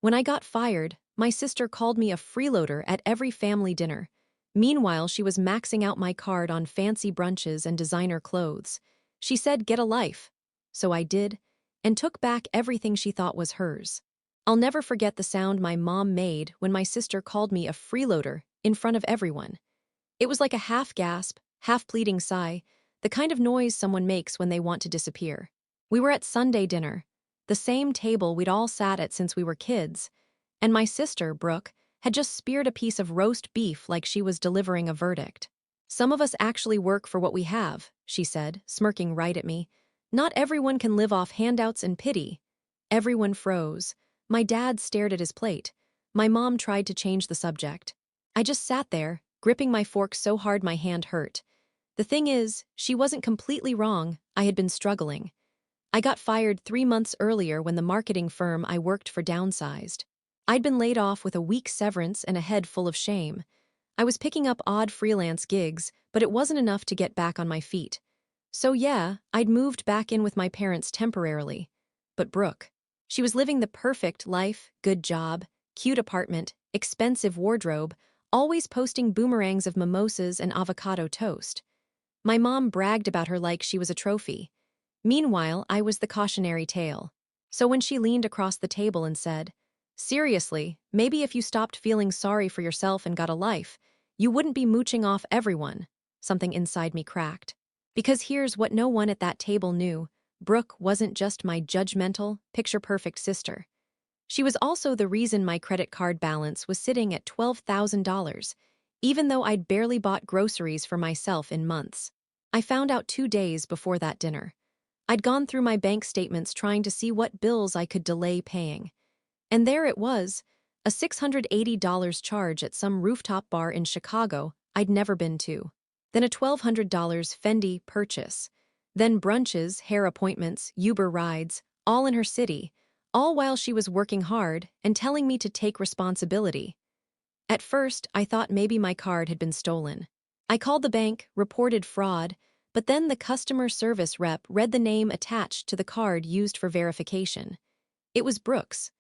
When I got fired, my sister called me a freeloader at every family dinner. Meanwhile, she was maxing out my card on fancy brunches and designer clothes. She said, "Get a life." So I did, and took back everything she thought was hers. I'll never forget the sound my mom made when my sister called me a freeloader in front of everyone. It was like a half-gasp, half-pleading sigh, the kind of noise someone makes when they want to disappear. We were at Sunday dinner, the same table we'd all sat at since we were kids, and my sister, Brooke, had just speared a piece of roast beef like she was delivering a verdict. "Some of us actually work for what we have," she said, smirking right at me. "Not everyone can live off handouts and pity." Everyone froze. My dad stared at his plate. My mom tried to change the subject. I just sat there, gripping my fork so hard my hand hurt. The thing is, she wasn't completely wrong. I had been struggling. I got fired 3 months earlier when the marketing firm I worked for downsized. I'd been laid off with a week's severance and a head full of shame. I was picking up odd freelance gigs, but it wasn't enough to get back on my feet. So yeah, I'd moved back in with my parents temporarily. But Brooke, she was living the perfect life, good job, cute apartment, expensive wardrobe, always posting boomerangs of mimosas and avocado toast. My mom bragged about her like she was a trophy. Meanwhile, I was the cautionary tale. So when she leaned across the table and said, "Seriously, maybe if you stopped feeling sorry for yourself and got a life, you wouldn't be mooching off everyone," something inside me cracked. Because here's what no one at that table knew: Brooke wasn't just my judgmental, picture-perfect sister. She was also the reason my credit card balance was sitting at $12,000, even though I'd barely bought groceries for myself in months. I found out 2 days before that dinner. I'd gone through my bank statements trying to see what bills I could delay paying. And there it was, a $680 charge at some rooftop bar in Chicago I'd never been to. Then a $1,200 Fendi purchase. Then brunches, hair appointments, Uber rides, all in her city, all while she was working hard and telling me to take responsibility. At first, I thought maybe my card had been stolen. I called the bank, reported fraud, but then the customer service rep read the name attached to the card used for verification. It was Brooke's.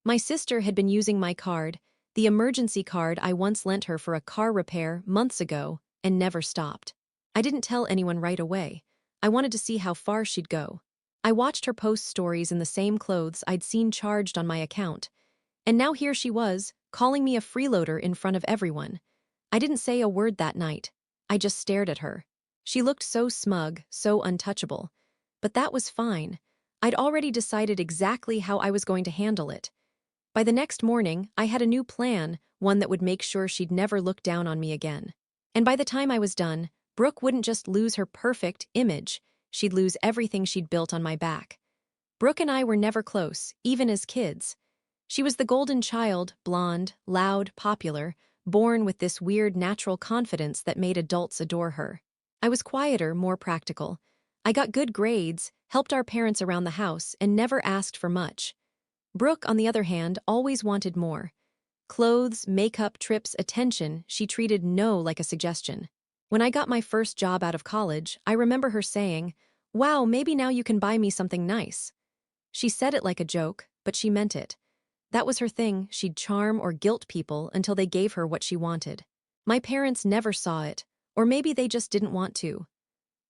My sister had been using my card, the emergency card I once lent her for a car repair months ago, and never stopped. I didn't tell anyone right away. I wanted to see how far she'd go. I watched her post stories in the same clothes I'd seen charged on my account. And now here she was, calling me a freeloader in front of everyone. I didn't say a word that night. I just stared at her. She looked so smug, so untouchable. But that was fine. I'd already decided exactly how I was going to handle it. By the next morning, I had a new plan, one that would make sure she'd never look down on me again. And by the time I was done, Brooke wouldn't just lose her perfect image, she'd lose everything she'd built on my back. Brooke and I were never close, even as kids. She was the golden child, blonde, loud, popular, born with this weird natural confidence that made adults adore her. I was quieter, more practical. I got good grades, helped our parents around the house, and never asked for much. Brooke, on the other hand, always wanted more. Clothes, makeup, trips, attention, she treated no like a suggestion. When I got my first job out of college, I remember her saying, "Wow, maybe now you can buy me something nice." She said it like a joke, but she meant it. That was her thing, she'd charm or guilt people until they gave her what she wanted. My parents never saw it, or maybe they just didn't want to.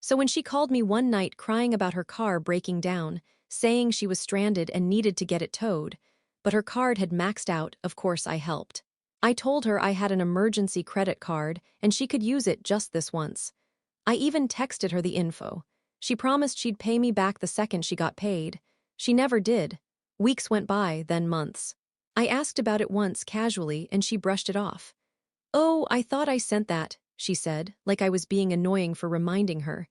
So when she called me one night crying about her car breaking down, saying she was stranded and needed to get it towed, but her card had maxed out, of course I helped. I told her I had an emergency credit card and she could use it just this once. I even texted her the info. She promised she'd pay me back the second she got paid. She never did. Weeks went by, then months. I asked about it once casually and she brushed it off. "Oh, I thought I sent that," she said, like I was being annoying for reminding her.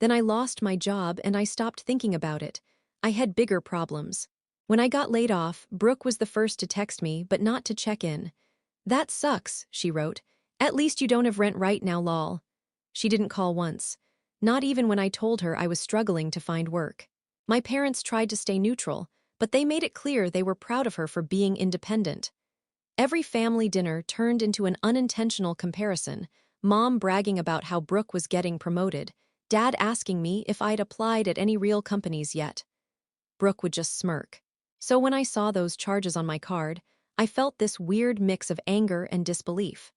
Then I lost my job and I stopped thinking about it. I had bigger problems. When I got laid off, Brooke was the first to text me, but not to check in. "That sucks," she wrote. "At least you don't have rent right now, lol." She didn't call once. Not even when I told her I was struggling to find work. My parents tried to stay neutral, but they made it clear they were proud of her for being independent. Every family dinner turned into an unintentional comparison, Mom bragging about how Brooke was getting promoted, Dad asking me if I'd applied at any real companies yet. Brooke would just smirk. So when I saw those charges on my card, I felt this weird mix of anger and disbelief.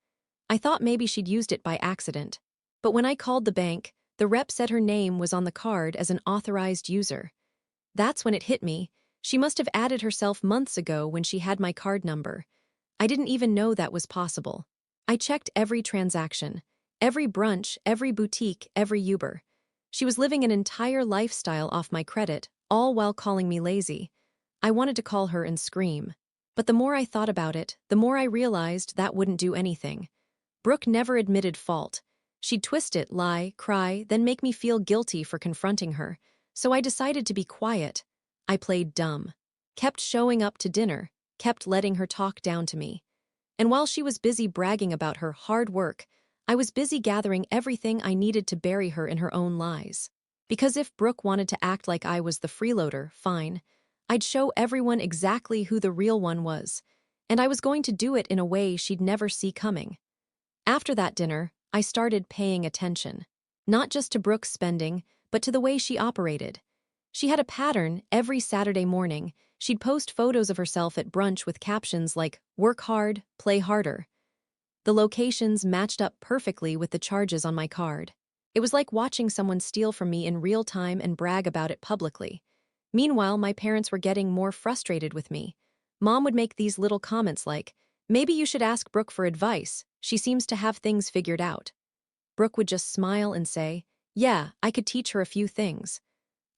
I thought maybe she'd used it by accident. But when I called the bank, the rep said her name was on the card as an authorized user. That's when it hit me. She must have added herself months ago when she had my card number. I didn't even know that was possible. I checked every transaction, every brunch, every boutique, every Uber. She was living an entire lifestyle off my credit, all while calling me lazy. I wanted to call her and scream. But the more I thought about it, the more I realized that wouldn't do anything. Brooke never admitted fault. She'd twist it, lie, cry, then make me feel guilty for confronting her. So I decided to be quiet. I played dumb. Kept showing up to dinner, kept letting her talk down to me. And while she was busy bragging about her hard work, I was busy gathering everything I needed to bury her in her own lies. Because if Brooke wanted to act like I was the freeloader, fine. I'd show everyone exactly who the real one was. And I was going to do it in a way she'd never see coming. After that dinner, I started paying attention. Not just to Brooke's spending, but to the way she operated. She had a pattern. Every Saturday morning, she'd post photos of herself at brunch with captions like, "Work hard, play harder." The locations matched up perfectly with the charges on my card. It was like watching someone steal from me in real time and brag about it publicly. Meanwhile, my parents were getting more frustrated with me. Mom would make these little comments like, "Maybe you should ask Brooke for advice. She seems to have things figured out." Brooke would just smile and say, "Yeah, I could teach her a few things."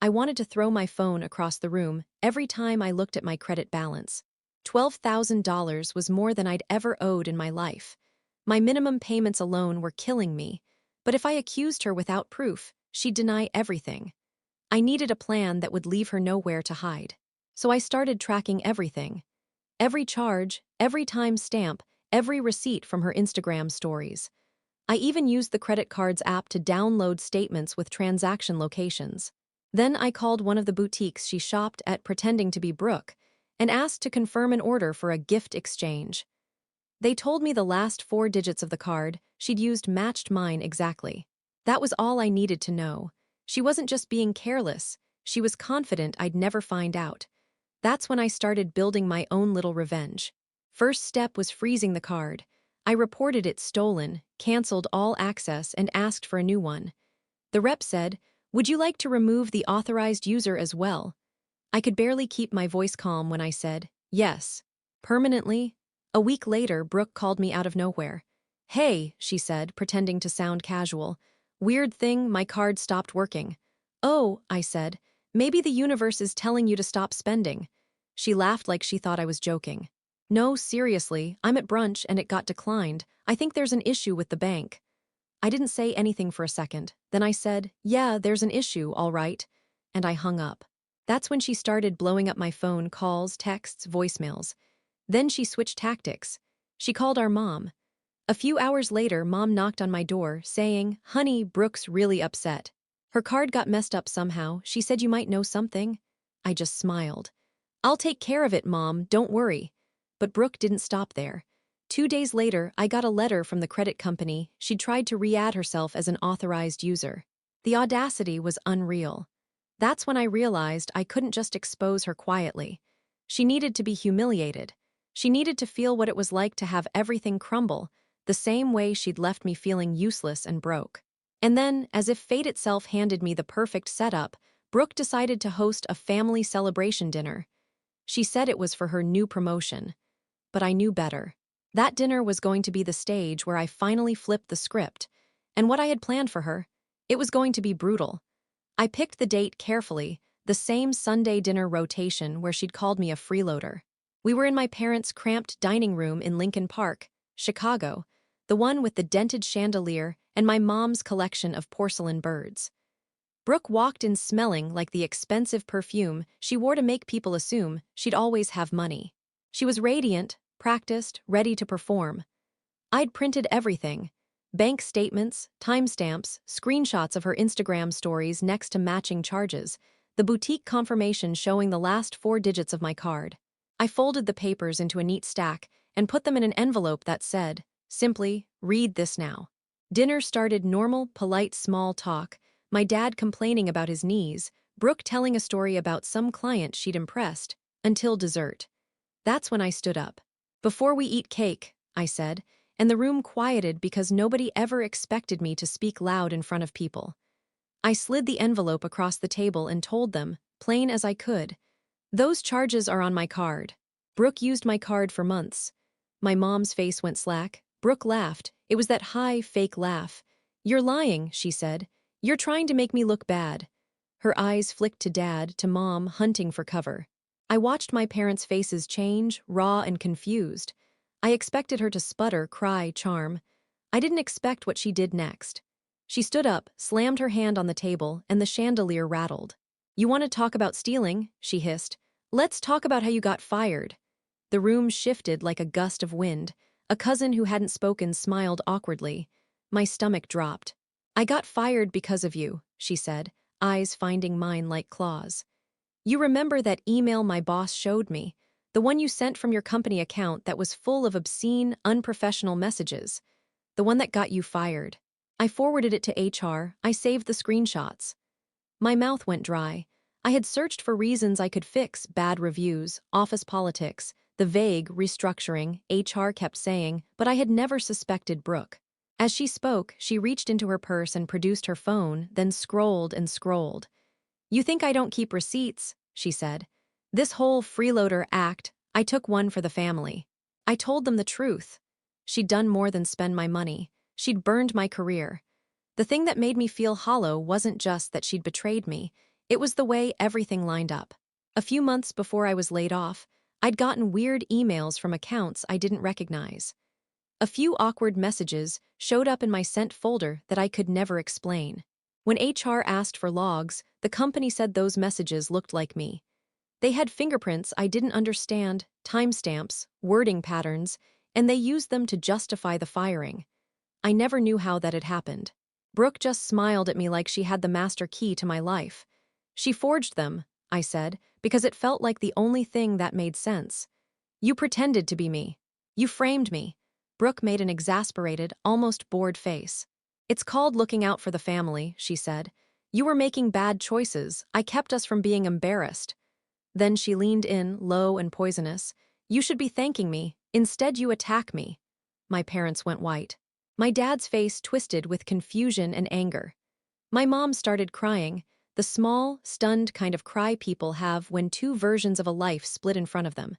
I wanted to throw my phone across the room every time I looked at my credit balance. $12,000 was more than I'd ever owed in my life. My minimum payments alone were killing me. But if I accused her without proof, she'd deny everything. I needed a plan that would leave her nowhere to hide. So I started tracking everything. Every charge, every time stamp, every receipt from her Instagram stories. I even used the credit cards app to download statements with transaction locations. Then I called one of the boutiques she shopped at pretending to be Brooke and asked to confirm an order for a gift exchange. They told me the last 4 digits of the card she'd used matched mine exactly. That was all I needed to know. She wasn't just being careless, she was confident I'd never find out. That's when I started building my own little revenge. First step was freezing the card. I reported it stolen, canceled all access, and asked for a new one. The rep said, "Would you like to remove the authorized user as well?" I could barely keep my voice calm when I said, "Yes." Permanently? A week later, Brooke called me out of nowhere. "Hey," she said, pretending to sound casual. "Weird thing, my card stopped working." "Oh," I said, "maybe the universe is telling you to stop spending." She laughed like she thought I was joking. "No, seriously, I'm at brunch and it got declined. I think there's an issue with the bank." I didn't say anything for a second. Then I said, "Yeah, there's an issue, all right." And I hung up. That's when she started blowing up my phone, calls, texts, voicemails. Then she switched tactics. She called our mom. A few hours later, Mom knocked on my door, saying, "Honey, Brooke's really upset. Her card got messed up somehow. She said you might know something." I just smiled. "I'll take care of it, Mom, don't worry." But Brooke didn't stop there. 2 days later, I got a letter from the credit company. She'd tried to re-add herself as an authorized user. The audacity was unreal. That's when I realized I couldn't just expose her quietly. She needed to be humiliated. She needed to feel what it was like to have everything crumble, the same way she'd left me feeling useless and broke. And then, as if fate itself handed me the perfect setup, Brooke decided to host a family celebration dinner. She said it was for her new promotion. But I knew better. That dinner was going to be the stage where I finally flipped the script. And what I had planned for her, it was going to be brutal. I picked the date carefully, the same Sunday dinner rotation where she'd called me a freeloader. We were in my parents' cramped dining room in Lincoln Park, Chicago, the one with the dented chandelier and my mom's collection of porcelain birds. Brooke walked in smelling like the expensive perfume she wore to make people assume she'd always have money. She was radiant, practiced, ready to perform. I'd printed everything: bank statements, timestamps, screenshots of her Instagram stories next to matching charges, the boutique confirmation showing the last 4 digits of my card. I folded the papers into a neat stack and put them in an envelope that said, simply, "Read this now." Dinner started normal, polite small talk, my dad complaining about his knees, Brooke telling a story about some client she'd impressed, Until dessert. That's when I stood up. Before we eat cake, I said, and the room quieted because nobody ever expected me to speak loud in front of people. I slid the envelope across the table and told them, plain as I could, "Those charges are on my card. Brooke used my card for months." My mom's face went slack. Brooke laughed. It was that high, fake laugh. "You're lying," she said. "You're trying to make me look bad." Her eyes flicked to Dad, to Mom, hunting for cover. I watched my parents' faces change, raw and confused. I expected her to sputter, cry, charm. I didn't expect what she did next. She stood up, slammed her hand on the table, and the chandelier rattled. "You want to talk about stealing?" she hissed. "Let's talk about how you got fired." The room shifted like a gust of wind. A cousin who hadn't spoken smiled awkwardly. My stomach dropped. "I got fired because of you," she said, eyes finding mine like claws. "You remember that email my boss showed me? The one you sent from your company account that was full of obscene, unprofessional messages? The one that got you fired. I forwarded it to HR. I saved the screenshots." My mouth went dry. I had searched for reasons I could fix bad reviews, office politics, the vague restructuring HR kept saying, but I had never suspected Brooke. As she spoke, she reached into her purse and produced her phone, then scrolled and scrolled. "You think I don't keep receipts?" she said. "This whole freeloader act, I took one for the family. I told them the truth. She'd done more than spend my money. She'd burned my career. The thing that made me feel hollow wasn't just that she'd betrayed me, it was the way everything lined up. A few months before I was laid off, I'd gotten weird emails from accounts I didn't recognize. A few awkward messages showed up in my sent folder that I could never explain. When HR asked for logs, the company said those messages looked like me. They had fingerprints I didn't understand, timestamps, wording patterns, and they used them to justify the firing. I never knew how that had happened. Brooke just smiled at me like she had the master key to my life. "She forged them," I said, because it felt like the only thing that made sense. "You pretended to be me. You framed me." Brooke made an exasperated, almost bored face. "It's called looking out for the family," she said. "You were making bad choices. I kept us from being embarrassed." Then she leaned in, low and poisonous. "You should be thanking me. Instead you attack me." My parents went white. My dad's face twisted with confusion and anger. My mom started crying, the small, stunned kind of cry people have when two versions of a life split in front of them.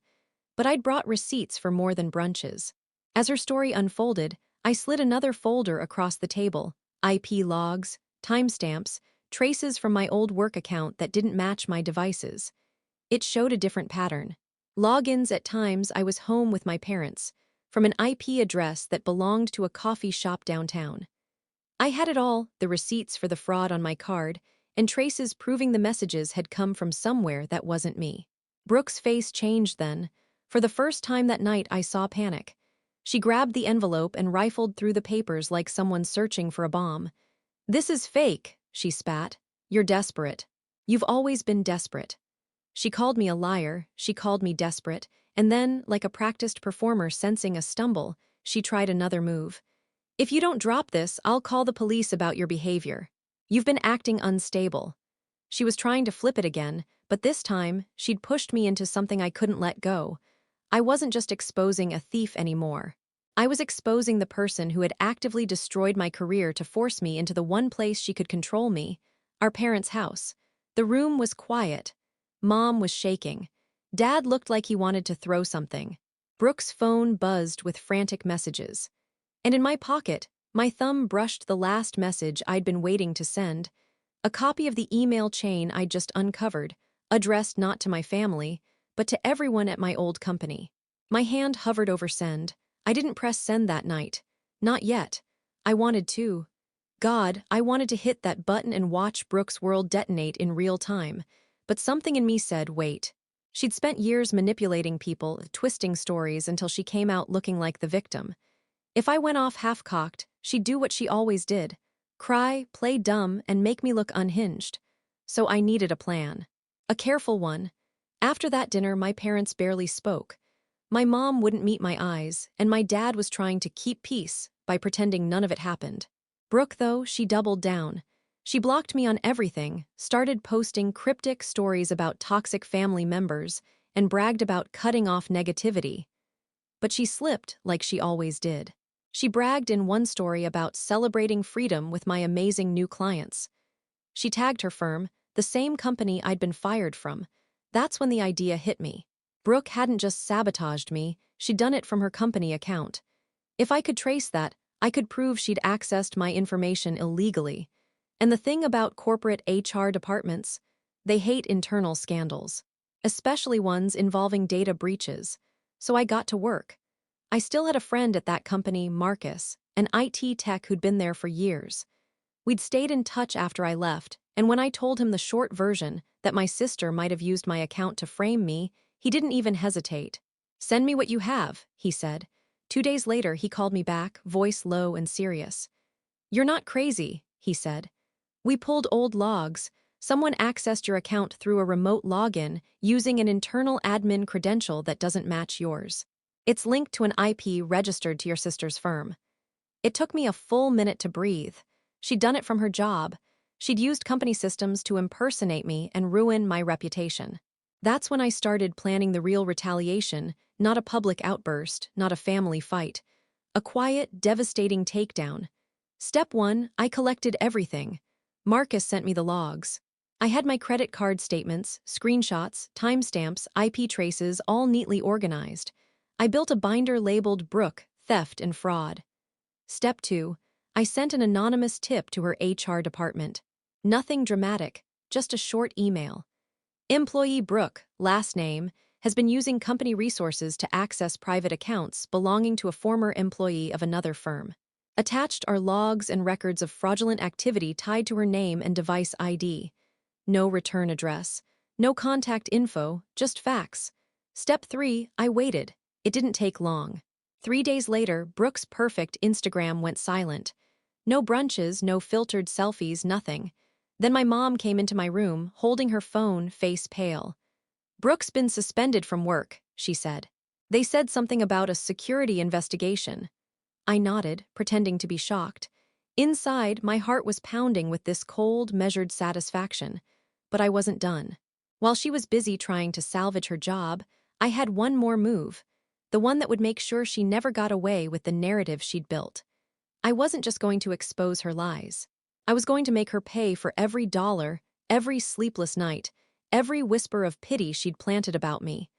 But I'd brought receipts for more than brunches. As her story unfolded, I slid another folder across the table, IP logs, timestamps, traces from my old work account that didn't match my devices. It showed a different pattern. Logins at times I was home with my parents, from an IP address that belonged to a coffee shop downtown. I had it all, the receipts for the fraud on my card, and traces proving the messages had come from somewhere that wasn't me. Brooke's face changed then. For the first time that night I saw panic. She grabbed the envelope and rifled through the papers like someone searching for a bomb. "This is fake," she spat. "You're desperate. You've always been desperate." She called me a liar, she called me desperate, and then, like a practiced performer sensing a stumble, she tried another move. "If you don't drop this, I'll call the police about your behavior. You've been acting unstable." She was trying to flip it again, but this time, she'd pushed me into something I couldn't let go. I wasn't just exposing a thief anymore. I was exposing the person who had actively destroyed my career to force me into the one place she could control me, our parents' house. The room was quiet. Mom was shaking. Dad looked like he wanted to throw something. Brooke's phone buzzed with frantic messages. And in my pocket, my thumb brushed the last message I'd been waiting to send. A copy of the email chain I'd just uncovered, addressed not to my family, but to everyone at my old company. My hand hovered over send. I didn't press send that night. Not yet. I wanted to. God, I wanted to hit that button and watch Brooke's world detonate in real time. But something in me said, wait. She'd spent years manipulating people, twisting stories until she came out looking like the victim. If I went off half-cocked, she'd do what she always did. Cry, play dumb, and make me look unhinged. So I needed a plan. A careful one. After that dinner, my parents barely spoke. My mom wouldn't meet my eyes, and my dad was trying to keep peace by pretending none of it happened. Brooke, though, she doubled down. She blocked me on everything, started posting cryptic stories about toxic family members, and bragged about cutting off negativity. But she slipped like she always did. She bragged in one story about celebrating freedom with my amazing new clients. She tagged her firm, the same company I'd been fired from. That's when the idea hit me. Brooke hadn't just sabotaged me, she'd done it from her company account. If I could trace that, I could prove she'd accessed my information illegally. And the thing about corporate HR departments, they hate internal scandals, especially ones involving data breaches. So I got to work. I still had a friend at that company, Marcus, an IT tech who'd been there for years. We'd stayed in touch after I left, and when I told him the short version, that my sister might have used my account to frame me, he didn't even hesitate. "Send me what you have," he said. 2 days later, he called me back, voice low and serious. "You're not crazy," he said. "We pulled old logs. Someone accessed your account through a remote login using an internal admin credential that doesn't match yours. It's linked to an IP registered to your sister's firm." It took me a full minute to breathe. She'd done it from her job. She'd used company systems to impersonate me and ruin my reputation. That's when I started planning the real retaliation, not a public outburst, not a family fight. A quiet, devastating takedown. Step 1, I collected everything. Marcus sent me the logs. I had my credit card statements, screenshots, timestamps, IP traces, all neatly organized. I built a binder labeled Brooke, Theft and Fraud. Step 2, I sent an anonymous tip to her HR department. Nothing dramatic, just a short email. Employee Brooke, last name, has been using company resources to access private accounts belonging to a former employee of another firm. Attached are logs and records of fraudulent activity tied to her name and device ID. No return address, no contact info, just facts. Step 3, I waited. It didn't take long. 3 days later, Brooke's perfect Instagram went silent. No brunches, no filtered selfies, nothing. Then my mom came into my room, holding her phone, face pale. "Brooke's been suspended from work," she said. "They said something about a security investigation." I nodded, pretending to be shocked. Inside, my heart was pounding with this cold, measured satisfaction. But I wasn't done. While she was busy trying to salvage her job, I had one more move. The one that would make sure she never got away with the narrative she'd built. I wasn't just going to expose her lies. I was going to make her pay for every dollar, every sleepless night, every whisper of pity she'd planted about me.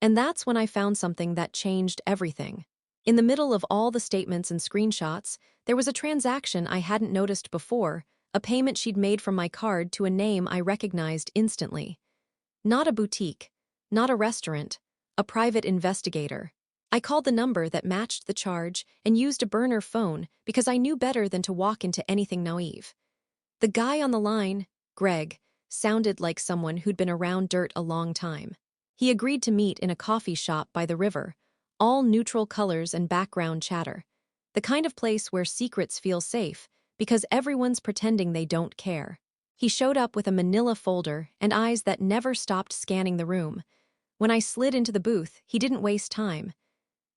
And that's when I found something that changed everything. In the middle of all the statements and screenshots, there was a transaction I hadn't noticed before, a payment she'd made from my card to a name I recognized instantly. Not a boutique, not a restaurant, a private investigator. I called the number that matched the charge and used a burner phone because I knew better than to walk into anything naive. The guy on the line, Greg, sounded like someone who'd been around dirt a long time. He agreed to meet in a coffee shop by the river, all neutral colors and background chatter. The kind of place where secrets feel safe because everyone's pretending they don't care. He showed up with a manila folder and eyes that never stopped scanning the room. When I slid into the booth, he didn't waste time.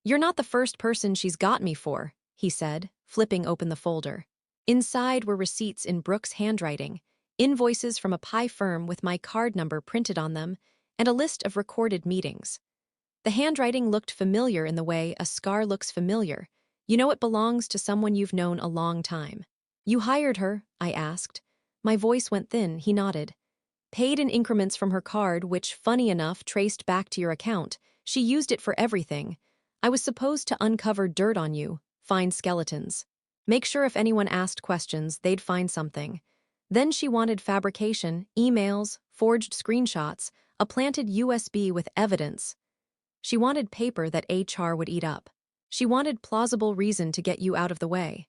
"You're not the first person she's got me for," he said, flipping open the folder. Inside were receipts in Brooke's handwriting, invoices from a pie firm with my card number printed on them, and a list of recorded meetings. The handwriting looked familiar in the way a scar looks familiar. You know it belongs to someone you've known a long time. "You hired her?" I asked. My voice went thin, he nodded. "Paid in increments from her card, which, funny enough, traced back to your account. She used it for everything. I was supposed to uncover dirt on you, find skeletons. Make sure if anyone asked questions, they'd find something. Then she wanted fabrication, emails, forged screenshots, a planted USB with evidence. She wanted paper that HR would eat up. She wanted plausible reason to get you out of the way."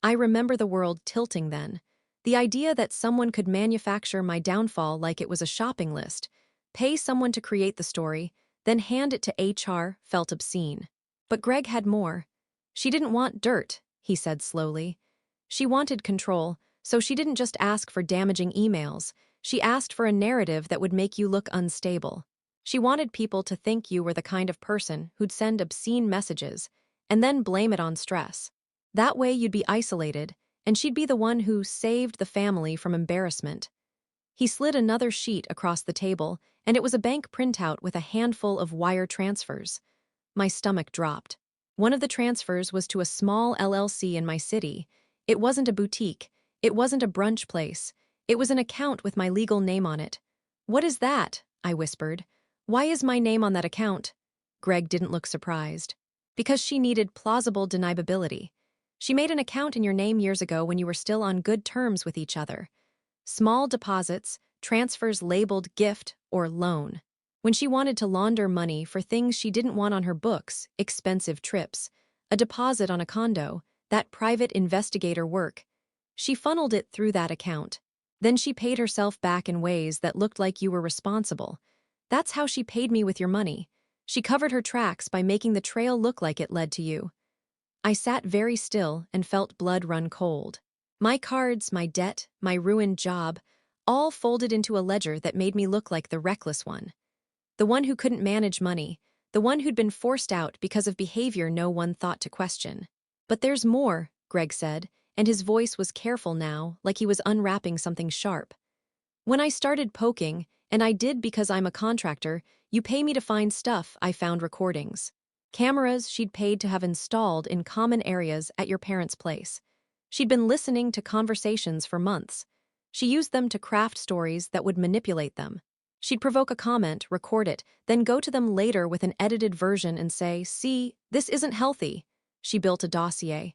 I remember the world tilting then. The idea that someone could manufacture my downfall like it was a shopping list, pay someone to create the story, then hand it to HR felt obscene. But Greg had more. "She didn't want dirt," he said slowly. "She wanted control, so she didn't just ask for damaging emails. She asked for a narrative that would make you look unstable. She wanted people to think you were the kind of person who'd send obscene messages and then blame it on stress. That way you'd be isolated, and she'd be the one who saved the family from embarrassment." He slid another sheet across the table, and it was a bank printout with a handful of wire transfers. My stomach dropped. One of the transfers was to a small LLC in my city. It wasn't a boutique. It wasn't a brunch place. It was an account with my legal name on it. "What is that?" I whispered. "Why is my name on that account?" Greg didn't look surprised. "Because she needed plausible deniability. She made an account in your name years ago when you were still on good terms with each other. Small deposits, transfers labeled gift or loan. When she wanted to launder money for things she didn't want on her books, expensive trips, a deposit on a condo, that private investigator work, she funneled it through that account. Then she paid herself back in ways that looked like you were responsible. That's how she paid me with your money. She covered her tracks by making the trail look like it led to you." I sat very still and felt blood run cold. My cards, my debt, my ruined job, all folded into a ledger that made me look like the reckless one. The one who couldn't manage money, the one who'd been forced out because of behavior no one thought to question. "But there's more," Greg said, and his voice was careful now, like he was unwrapping something sharp. "When I started poking, and I did because I'm a contractor, you pay me to find stuff. I found recordings. Cameras she'd paid to have installed in common areas at your parents' place. She'd been listening to conversations for months. She used them to craft stories that would manipulate them. She'd provoke a comment, record it, then go to them later with an edited version and say, 'See, this isn't healthy.'" She built a dossier.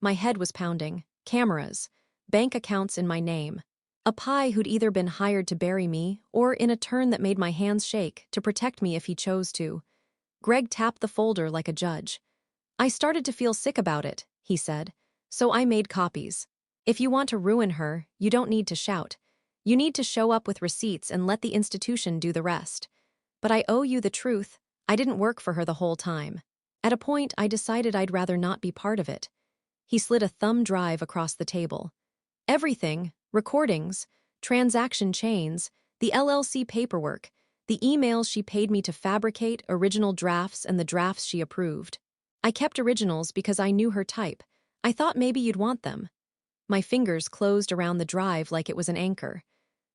My head was pounding. Cameras. Bank accounts in my name. A pie who'd either been hired to bury me, or in a turn that made my hands shake, to protect me if he chose to. Greg tapped the folder like a judge. "I started to feel sick about it," he said. "So I made copies. If you want to ruin her, you don't need to shout. You need to show up with receipts and let the institution do the rest. But I owe you the truth. I didn't work for her the whole time. At a point, I decided I'd rather not be part of it." He slid a thumb drive across the table. "Everything, recordings, transaction chains, the LLC paperwork, the emails she paid me to fabricate, original drafts, and the drafts she approved. I kept originals because I knew her type. I thought maybe you'd want them." My fingers closed around the drive like it was an anchor.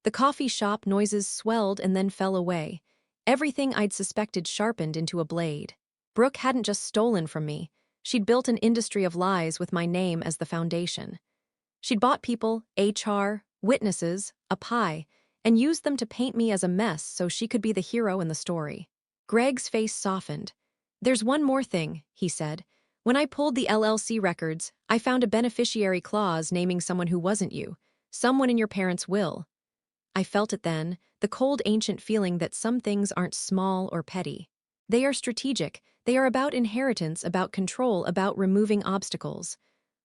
The coffee shop noises swelled and then fell away. Everything I'd suspected sharpened into a blade. Brooke hadn't just stolen from me. She'd built an industry of lies with my name as the foundation. She'd bought people, HR, witnesses, a pie, and used them to paint me as a mess so she could be the hero in the story. Greg's face softened. "There's one more thing," he said. "When I pulled the LLC records, I found a beneficiary clause naming someone who wasn't you, someone in your parents' will." I felt it then, the cold ancient feeling that some things aren't small or petty. They are strategic. They are about inheritance, about control, about removing obstacles.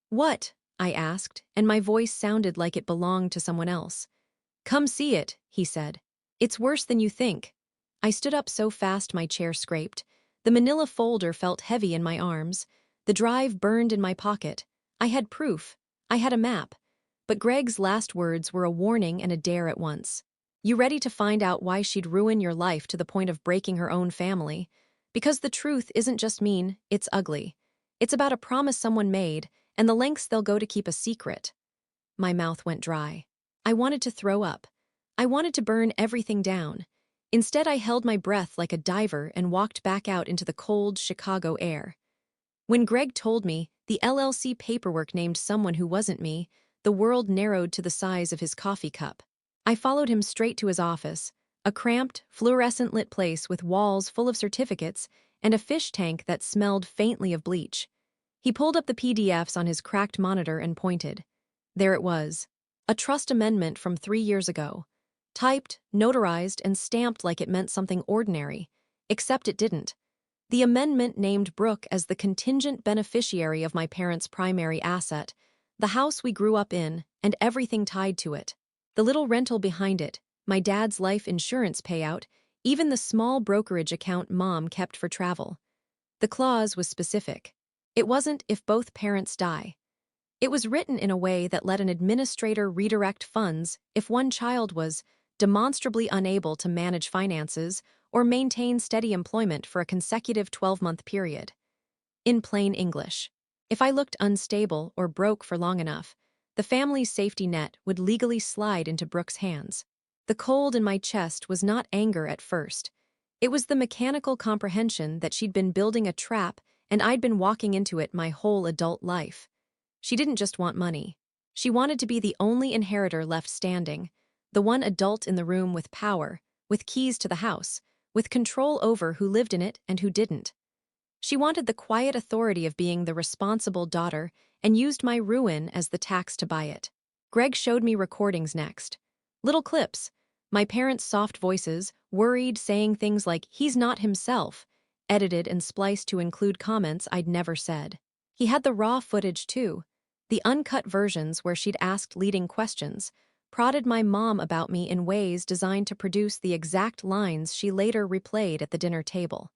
"What?" I asked, and my voice sounded like it belonged to someone else. "Come see it," he said. "It's worse than you think." I stood up so fast my chair scraped. The manila folder felt heavy in my arms. The drive burned in my pocket. I had proof. I had a map. But Greg's last words were a warning and a dare at once. "You ready to find out why she'd ruin your life to the point of breaking her own family? Because the truth isn't just mean, it's ugly. It's about a promise someone made, and the lengths they'll go to keep a secret." My mouth went dry. I wanted to throw up. I wanted to burn everything down. Instead, I held my breath like a diver and walked back out into the cold Chicago air. When Greg told me the LLC paperwork named someone who wasn't me, the world narrowed to the size of his coffee cup. I followed him straight to his office, a cramped, fluorescent-lit place with walls full of certificates and a fish tank that smelled faintly of bleach. He pulled up the PDFs on his cracked monitor and pointed. There it was. A trust amendment from 3 years ago. Typed, notarized, and stamped like it meant something ordinary. Except it didn't. The amendment named Brooke as the contingent beneficiary of my parents' primary asset, the house we grew up in, and everything tied to it. The little rental behind it, my dad's life insurance payout, even the small brokerage account Mom kept for travel. The clause was specific. It wasn't if both parents die. It was written in a way that let an administrator redirect funds if one child was demonstrably unable to manage finances or maintain steady employment for a consecutive 12-month period. In plain English, if I looked unstable or broke for long enough, the family's safety net would legally slide into Brooke's hands. The cold in my chest was not anger at first. It was the mechanical comprehension that she'd been building a trap and I'd been walking into it my whole adult life. She didn't just want money. She wanted to be the only inheritor left standing, the one adult in the room with power, with keys to the house, with control over who lived in it and who didn't. She wanted the quiet authority of being the responsible daughter and used my ruin as the tax to buy it. Greg showed me recordings next. Little clips. My parents' soft voices, worried, saying things like, "He's not himself," edited and spliced to include comments I'd never said. He had the raw footage too, the uncut versions where she'd asked leading questions, prodded my mom about me in ways designed to produce the exact lines she later replayed at the dinner table.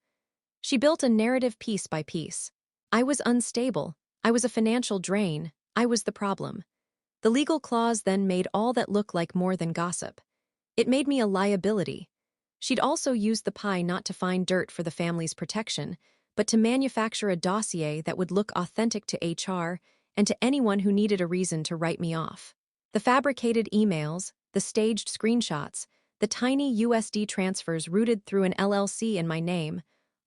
She built a narrative piece by piece. I was unstable. I was a financial drain. I was the problem. The legal clause then made all that look like more than gossip. It made me a liability. She'd also used the pie not to find dirt for the family's protection, but to manufacture a dossier that would look authentic to HR and to anyone who needed a reason to write me off. The fabricated emails, the staged screenshots, the tiny USD transfers routed through an LLC in my name,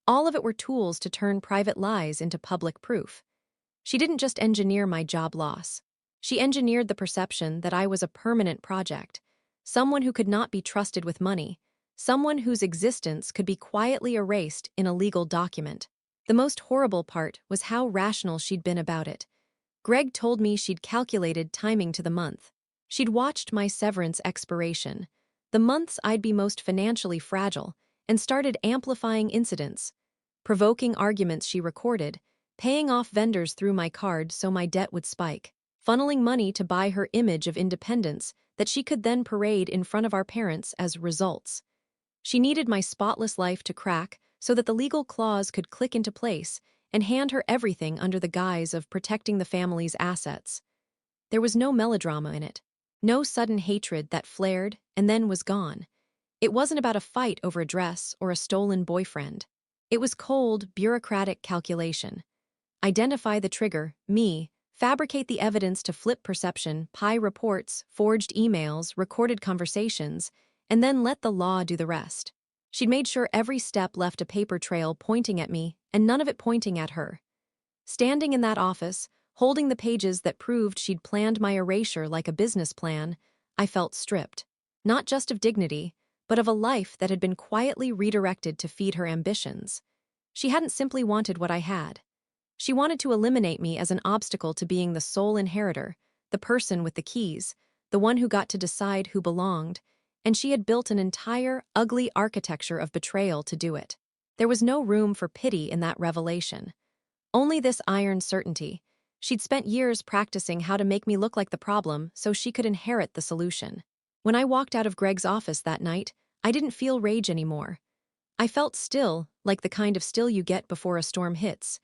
all of it were tools to turn private lies into public proof. She didn't just engineer my job loss. She engineered the perception that I was a permanent project, someone who could not be trusted with money, someone whose existence could be quietly erased in a legal document. The most horrible part was how rational she'd been about it. Greg told me she'd calculated timing to the month. She'd watched my severance expiration, the months I'd be most financially fragile, and started amplifying incidents, provoking arguments she recorded, paying off vendors through my card so my debt would spike, funneling money to buy her image of independence that she could then parade in front of our parents as results. She needed my spotless life to crack so that the legal clause could click into place and hand her everything under the guise of protecting the family's assets. There was no melodrama in it, no sudden hatred that flared and then was gone. It wasn't about a fight over a dress or a stolen boyfriend. It was cold, bureaucratic calculation. Identify the trigger, me, fabricate the evidence to flip perception, pie reports, forged emails, recorded conversations, and then let the law do the rest. She'd made sure every step left a paper trail pointing at me and none of it pointing at her. Standing in that office, holding the pages that proved she'd planned my erasure like a business plan, I felt stripped, not just of dignity, but of a life that had been quietly redirected to feed her ambitions. She hadn't simply wanted what I had. She wanted to eliminate me as an obstacle to being the sole inheritor, the person with the keys, the one who got to decide who belonged, and she had built an entire, ugly architecture of betrayal to do it. There was no room for pity in that revelation. Only this iron certainty. She'd spent years practicing how to make me look like the problem so she could inherit the solution. When I walked out of Greg's office that night, I didn't feel rage anymore. I felt still, like the kind of still you get before a storm hits.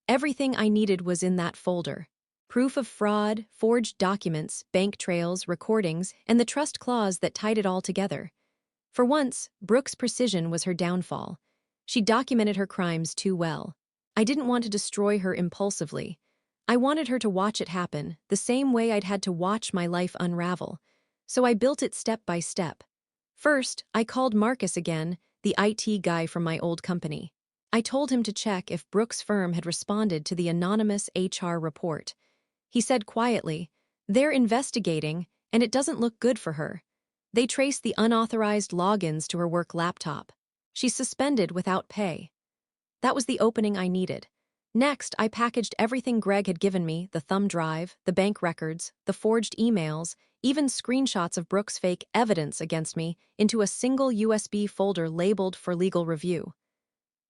Everything I needed was in that folder. Proof of fraud, forged documents, bank trails, recordings, and the trust clause that tied it all together. For once, Brooke's precision was her downfall. She documented her crimes too well. I didn't want to destroy her impulsively. I wanted her to watch it happen, the same way I'd had to watch my life unravel. So I built it step by step. First, I called Marcus again, the IT guy from my old company. I told him to check if Brooke's firm had responded to the anonymous HR report. He said quietly, "They're investigating, and it doesn't look good for her. They traced the unauthorized logins to her work laptop. She's suspended without pay." That was the opening I needed. Next, I packaged everything Greg had given me, the thumb drive, the bank records, the forged emails, even screenshots of Brooke's fake evidence against me, into a single USB folder labeled for legal review.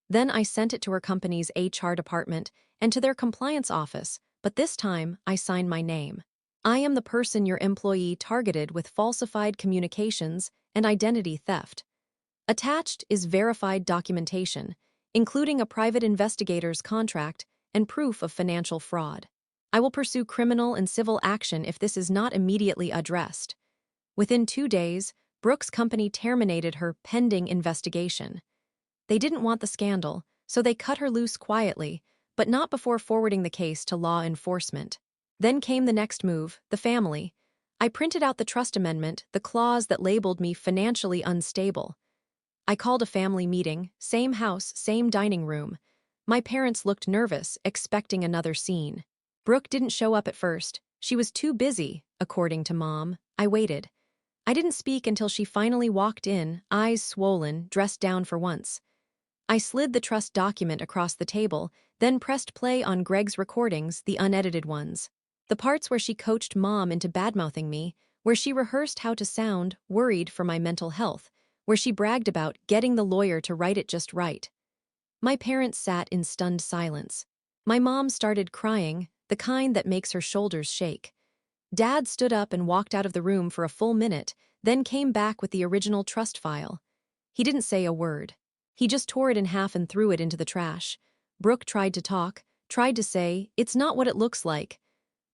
Then I sent it to her company's HR department and to their compliance office, but this time I signed my name. I am the person your employee targeted with falsified communications and identity theft. Attached is verified documentation, including a private investigator's contract and proof of financial fraud. I will pursue criminal and civil action if this is not immediately addressed. Within 2 days, Brooke's company terminated her pending investigation. They didn't want the scandal, so they cut her loose quietly, but not before forwarding the case to law enforcement. Then came the next move, the family. I printed out the trust amendment, the clause that labeled me financially unstable. I called a family meeting, same house, same dining room. My parents looked nervous, expecting another scene. Brooke didn't show up at first. She was too busy, according to Mom. I waited. I didn't speak until she finally walked in, eyes swollen, dressed down for once. I slid the trust document across the table, then pressed play on Greg's recordings, the unedited ones. The parts where she coached Mom into badmouthing me, where she rehearsed how to sound, worried for my mental health, where she bragged about getting the lawyer to write it just right. My parents sat in stunned silence. My mom started crying, the kind that makes her shoulders shake. Dad stood up and walked out of the room for a full minute, then came back with the original trust file. He didn't say a word. He just tore it in half and threw it into the trash. Brooke tried to talk, tried to say, "It's not what it looks like."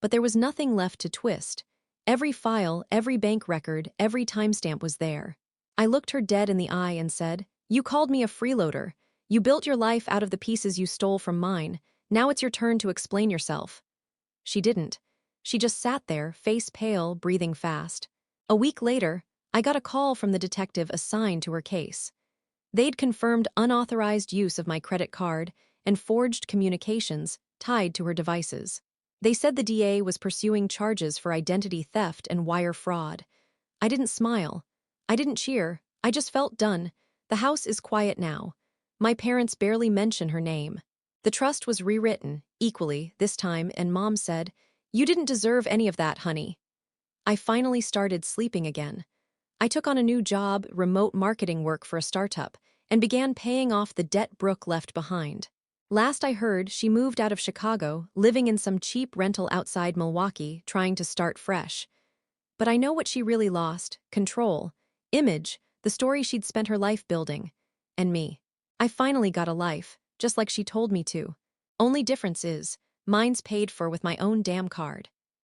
But there was nothing left to twist. Every file, every bank record, every timestamp was there. I looked her dead in the eye and said, "You called me a freeloader. You built your life out of the pieces you stole from mine. Now it's your turn to explain yourself." She didn't. She just sat there, face pale, breathing fast. A week later, I got a call from the detective assigned to her case. They'd confirmed unauthorized use of my credit card and forged communications tied to her devices. They said the DA was pursuing charges for identity theft and wire fraud. I didn't smile. I didn't cheer. I just felt done. The house is quiet now. My parents barely mention her name. The trust was rewritten, equally, this time, and Mom said, "You didn't deserve any of that, honey." I finally started sleeping again. I took on a new job, remote marketing work for a startup, and began paying off the debt Brooke left behind. Last I heard, she moved out of Chicago, living in some cheap rental outside Milwaukee, trying to start fresh. But I know what she really lost: control, image, the story she'd spent her life building. And me. I finally got a life, just like she told me to. Only difference is, mine's paid for with my own damn card.